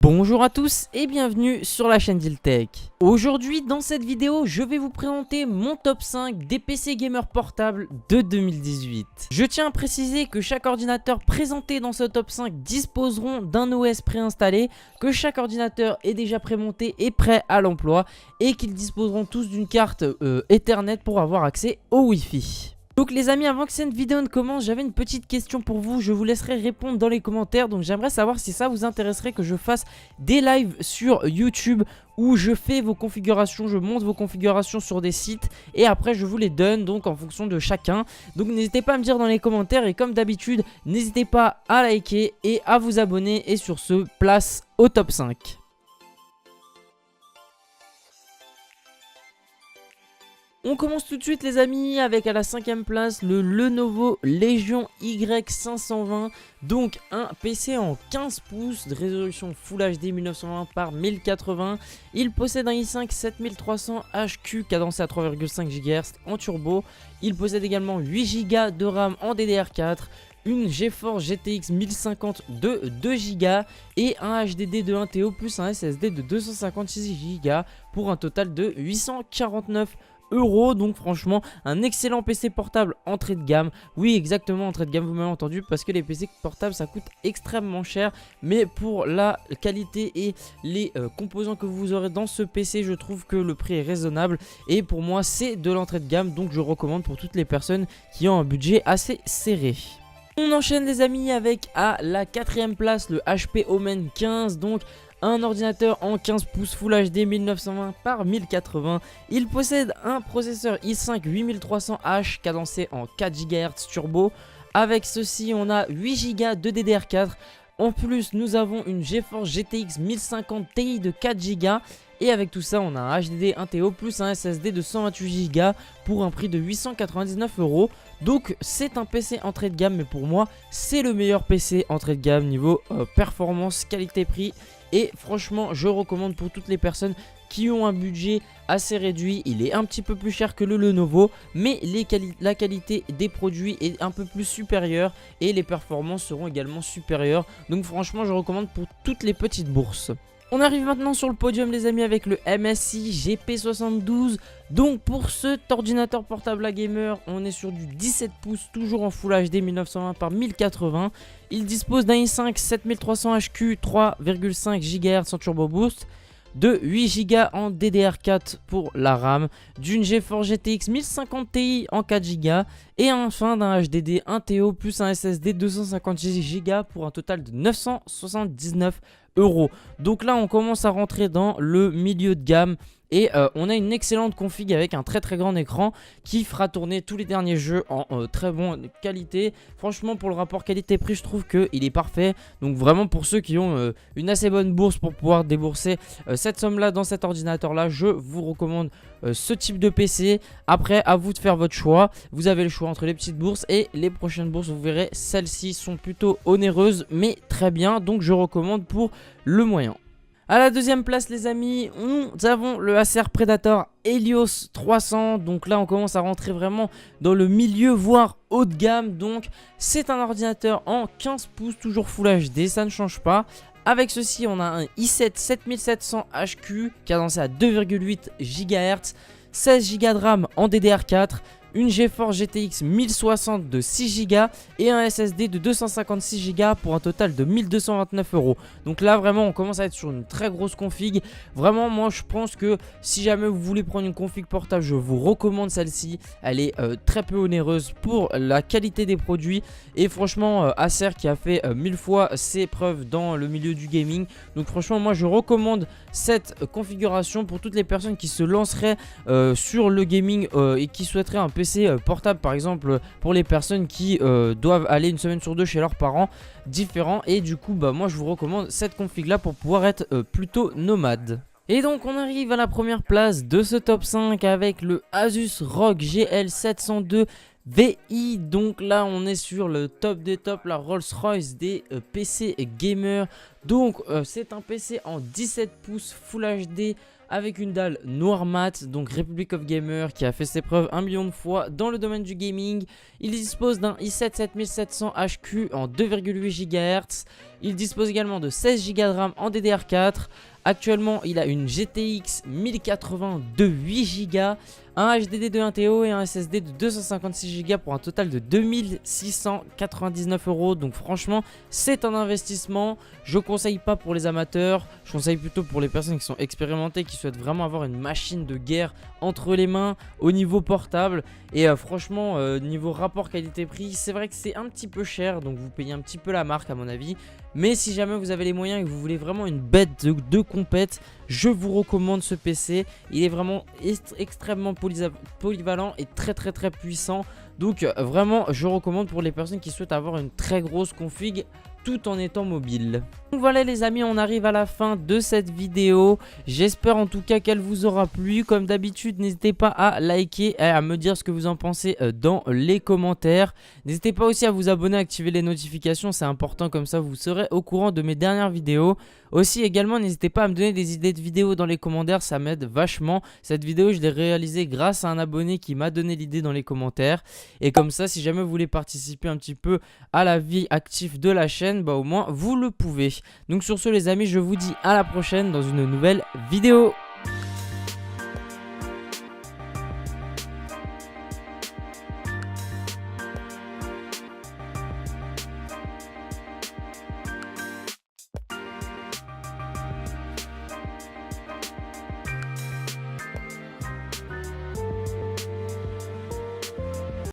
Bonjour à tous et bienvenue sur la chaîne d'Iltech. Aujourd'hui dans cette vidéo je vais vous présenter mon top 5 des PC gamers portables de 2018. Je tiens à préciser que chaque ordinateur présenté dans ce top 5 disposeront d'un OS préinstallé, que chaque ordinateur est déjà prémonté et prêt à l'emploi et qu'ils disposeront tous d'une carte Ethernet pour avoir accès au Wi-Fi. Donc les amis, avant que cette vidéo ne commence, j'avais une petite question pour vous, je vous laisserai répondre dans les commentaires. Donc j'aimerais savoir si ça vous intéresserait que je fasse des lives sur YouTube où je fais vos configurations, je monte vos configurations sur des sites et après je vous les donne donc en fonction de chacun. Donc n'hésitez pas à me dire dans les commentaires et comme d'habitude, n'hésitez pas à liker et à vous abonner. Et sur ce, place au top 5. On commence tout de suite les amis avec à la 5ème place le Lenovo Legion Y520. Donc un PC en 15 pouces de résolution Full HD 1920 par 1080. Il possède un i5 7300HQ cadencé à 3,5 GHz en turbo. Il possède également 8 Go de RAM en DDR4. Une GeForce GTX 1050 de 2 Go et un HDD de 1 TB plus un SSD de 256 Go pour un total de 849 €. Donc franchement un excellent PC portable entrée de gamme. Oui exactement, entrée de gamme, vous m'avez entendu, parce que les PC portables ça coûte extrêmement cher, mais pour la qualité et les composants que vous aurez dans ce PC, je trouve que le prix est raisonnable et pour moi c'est de l'entrée de gamme, donc je recommande pour toutes les personnes qui ont un budget assez serré. On enchaîne les amis avec à la 4ème place le HP Omen 15, donc un ordinateur en 15 pouces Full HD 1920 par 1080. Il possède un processeur i5 8300H cadencé en 4 GHz turbo. Avec ceci on a 8 Go de DDR4. En plus nous avons une GeForce GTX 1050 Ti de 4 Go. Et avec tout ça on a un HDD 1 TB plus un SSD de 128 Go pour un prix de 899 €. Donc c'est un PC entrée de gamme, mais pour moi c'est le meilleur PC entrée de gamme niveau performance qualité-prix. Et franchement je recommande pour toutes les personnes qui ont un budget assez réduit. Il est un petit peu plus cher que le Lenovo, mais la qualité des produits est un peu plus supérieure et les performances seront également supérieures. Donc franchement je recommande pour toutes les petites bourses. On arrive maintenant sur le podium les amis avec le MSI GP72. Donc pour cet ordinateur portable à gamer, on est sur du 17 pouces, toujours en Full HD 1920 par 1080. Il dispose d'un i5 7300HQ 3,5 GHz en turbo boost, de 8 Go en DDR4 pour la RAM, d'une GeForce GTX 1050 Ti en 4 Go et enfin d'un HDD 1 TB plus un SSD 256 Go pour un total de 979 €. Donc là on commence à rentrer dans le milieu de gamme et on a une excellente config avec un très grand écran qui fera tourner tous les derniers jeux en très bonne qualité. Franchement pour le rapport qualité-prix je trouve qu'il est parfait. Donc vraiment pour ceux qui ont une assez bonne bourse pour pouvoir débourser cette somme là dans cet ordinateur là, je vous recommande ce type de PC. Après à vous de faire votre choix. Vous avez le choix entre les petites bourses et les prochaines bourses, vous verrez celles-ci sont plutôt onéreuses mais très bien, donc je recommande pour le moyen. A la 2ème place les amis, nous avons le Acer Predator Helios 300. Donc là on commence à rentrer vraiment dans le milieu voire haut de gamme. Donc c'est un ordinateur en 15 pouces toujours Full HD, ça ne change pas. Avec ceci on a un i7 7700HQ cadencé à 2,8 GHz, 16 Go de RAM en DDR4, une GeForce GTX 1060 de 6 Go et un SSD de 256 Go pour un total de 1229 €. Donc là vraiment on commence à être sur une très grosse config. Vraiment moi je pense que si jamais vous voulez prendre une config portable, je vous recommande celle-ci. Elle est très peu onéreuse pour la qualité des produits et franchement Acer qui a fait 1000 fois ses preuves dans le milieu du gaming. Donc franchement moi je recommande cette configuration pour toutes les personnes qui se lanceraient sur le gaming et qui souhaiteraient un PC portable, par exemple pour les personnes qui doivent aller une semaine sur deux chez leurs parents différents. Et du coup bah moi je vous recommande cette config là pour pouvoir être plutôt nomade. Et donc on arrive à la première place de ce top 5 avec le Asus ROG GL702 VI. Donc là on est sur le top des tops, la Rolls-Royce des PC gamers. Donc c'est un PC en 17 pouces Full HD avec une dalle noir mat, donc Republic of Gamer qui a fait ses preuves 1 million de fois dans le domaine du gaming. Il dispose d'un i7 7700 HQ en 2,8 GHz. Il dispose également de 16 Go de RAM en DDR4. Actuellement, il a une GTX 1080 de 8 Go, un HDD de 1 TO et un SSD de 256 Go pour un total de 2699 €. Donc franchement, c'est un investissement. Je conseille pas pour les amateurs, je conseille plutôt pour les personnes qui sont expérimentées, qui souhaitent vraiment avoir une machine de guerre entre les mains au niveau portable. Et franchement, niveau rapport qualité-prix, c'est vrai que c'est un petit peu cher, donc vous payez un petit peu la marque à mon avis. Mais si jamais vous avez les moyens et que vous voulez vraiment une bête de compète, je vous recommande ce PC. Il est vraiment extrêmement polyvalent et très puissant. Donc vraiment, je recommande pour les personnes qui souhaitent avoir une très grosse config tout en étant mobile. Donc voilà les amis, on arrive à la fin de cette vidéo. J'espère en tout cas qu'elle vous aura plu. Comme d'habitude, n'hésitez pas à liker et à me dire ce que vous en pensez dans les commentaires. N'hésitez pas aussi à vous abonner, à activer les notifications, c'est important, comme ça vous serez au courant de mes dernières vidéos. Aussi également, n'hésitez pas à me donner des idées de vidéos dans les commentaires, ça m'aide vachement. Cette vidéo, je l'ai réalisée grâce à un abonné qui m'a donné l'idée dans les commentaires. Et comme ça, si jamais vous voulez participer un petit peu à la vie active de la chaîne, bah au moins vous le pouvez. Donc sur ce les amis, je vous dis à la prochaine dans une nouvelle vidéo.